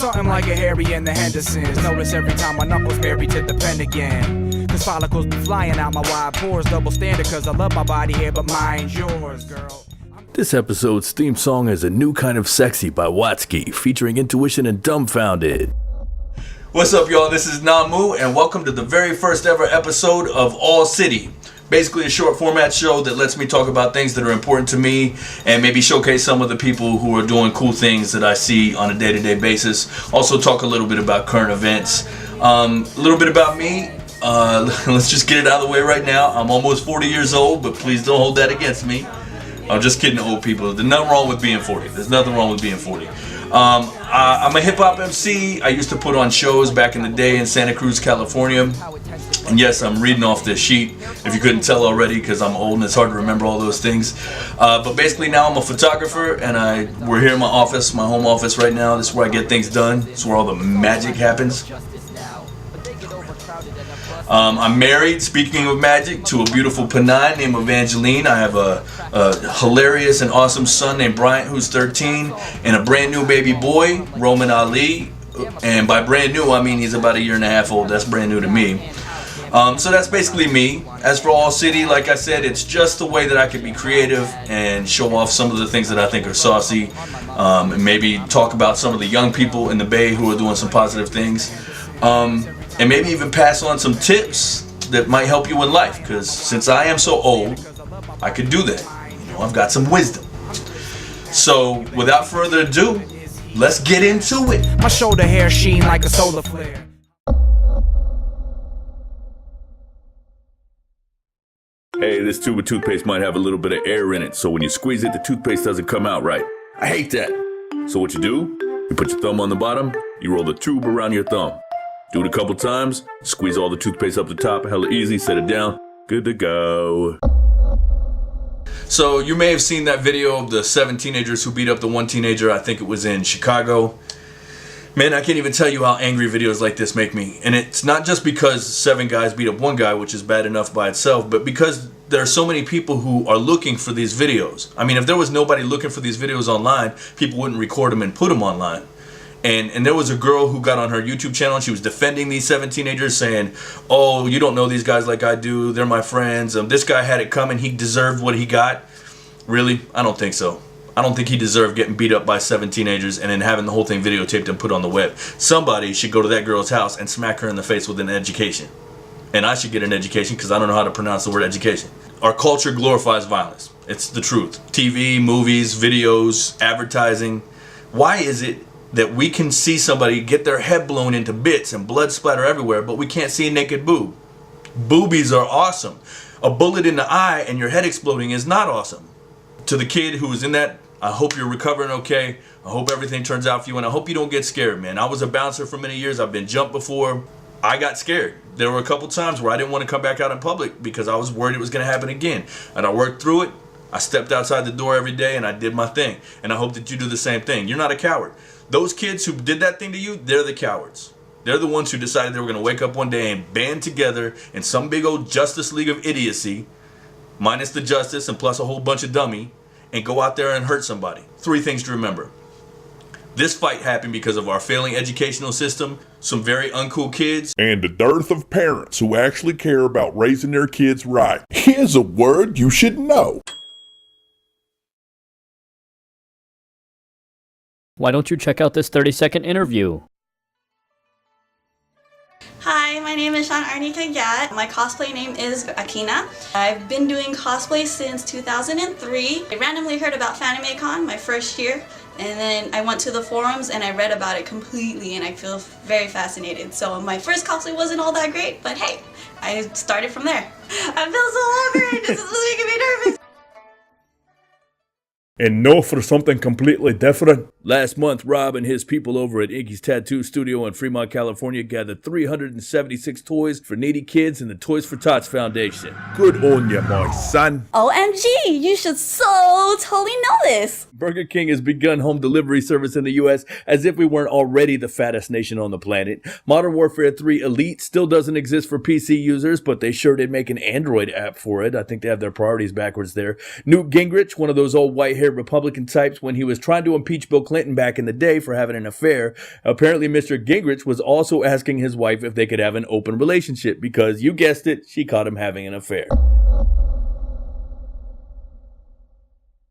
something like a Harry and the Hendersons. Notice every time my knuckles married to the pen again. Cause follicles be flying out my wide pores. Double standard cause I love my body here, but mine's yours, girl. This episode's theme song is A New Kind of Sexy by Watsky, featuring Intuition and Dumbfounded. What's up, y'all? This is Namu, and welcome to the very first ever episode of AllCity. Basically a short format show that lets me talk about things that are important to me and maybe showcase some of the people who are doing cool things that I see on a day-to-day basis. Also talk a little bit about current events. A little bit about me. Let's just get it out of the way right now. I'm almost 40 years old, but please don't hold that against me. I'm just kidding, old people. There's nothing wrong with being 40. There's nothing wrong with being 40. I'm a hip-hop MC. I used to put on shows back in the day in Santa Cruz, California. And yes, I'm reading off this sheet, if you couldn't tell already, because I'm old and it's hard to remember all those things. But basically now I'm a photographer, and we're here in my office, my home office right now. This is where I get things done. This is where all the magic happens. I'm married, speaking of magic, to a beautiful Panay named Evangeline. I have a hilarious and awesome son named Bryant, who's 13, and a brand new baby boy, Roman Ali. And by brand new, I mean he's about a year and a half old. That's brand new to me. So that's basically me. As for AllCity, like I said, it's just a way that I can be creative and show off some of the things that I think are saucy, and maybe talk about some of the young people in the Bay who are doing some positive things. And maybe even pass on some tips that might help you in life, because since I am so old, I could do that. You know, I've got some wisdom. So without further ado, let's get into it. My shoulder hair sheen like a solar flare. Hey, this tube of toothpaste might have a little bit of air in it, so when you squeeze it, the toothpaste doesn't come out right. I hate that. So what you do, you put your thumb on the bottom, you roll the tube around your thumb. Do it a couple times, squeeze all the toothpaste up the top, hella easy, set it down, good to go. So you may have seen that video of the 7 teenagers who beat up the one teenager. I think it was in Chicago. Man, I can't even tell you how angry videos like this make me. And it's not just because 7 guys beat up one guy, which is bad enough by itself, but because there are so many people who are looking for these videos. I mean, if there was nobody looking for these videos online, people wouldn't record them and put them online. And there was a girl who got on her YouTube channel and she was defending these 7 teenagers, saying, oh, you don't know these guys like I do, they're my friends, this guy had it coming, he deserved what he got. Really? I don't think so. I don't think he deserved getting beat up by 7 teenagers and then having the whole thing videotaped and put on the web. Somebody should go to that girl's house and smack her in the face with an education. And I should get an education because I don't know how to pronounce the word education. Our culture glorifies violence. It's the truth. TV, movies, videos, advertising. Why is it that we can see somebody get their head blown into bits and blood splatter everywhere, but we can't see a naked boob? Boobies are awesome. A bullet in the eye and your head exploding is not awesome. To the kid who was in that, I hope you're recovering okay. I hope everything turns out for you, and I hope you don't get scared, man. I was a bouncer for many years. I've been jumped before. I got scared. There were a couple times where I didn't want to come back out in public because I was worried it was going to happen again. And I worked through it. I stepped outside the door every day and I did my thing. And I hope that you do the same thing. You're not a coward. Those kids who did that thing to you, they're the cowards. They're the ones who decided they were going to wake up one day and band together in some big old Justice League of idiocy, minus the justice and plus a whole bunch of dummy, and go out there and hurt somebody. 3 things to remember. This fight happened because of our failing educational system, some very uncool kids, and the dearth of parents who actually care about raising their kids right. Here's a word you should know. Why don't you check out this 30-second interview? Hi, my name is Sean Arnica Gat. My cosplay name is Akina. I've been doing cosplay since 2003. I randomly heard about FanimeCon my first year, and then I went to the forums and I read about it completely, and I feel very fascinated. So my first cosplay wasn't all that great, but hey, I started from there. I feel so awkward. This is making me nervous. And now for something completely different. Last month, Rob and his people over at Iggy's Tattoo Studio in Fremont, California gathered 376 toys for needy kids in the Toys for Tots Foundation. Good on you, my son. OMG, you should so totally know this. Burger King has begun home delivery service in the U.S. as if we weren't already the fattest nation on the planet. Modern Warfare 3 Elite still doesn't exist for PC users, but they sure did make an Android app for it. I think they have their priorities backwards there. Newt Gingrich, one of those old white red-haired Republican types when he was trying to impeach Bill Clinton back in the day for having an affair. Apparently, Mr. Gingrich was also asking his wife if they could have an open relationship because, you guessed it, she caught him having an affair.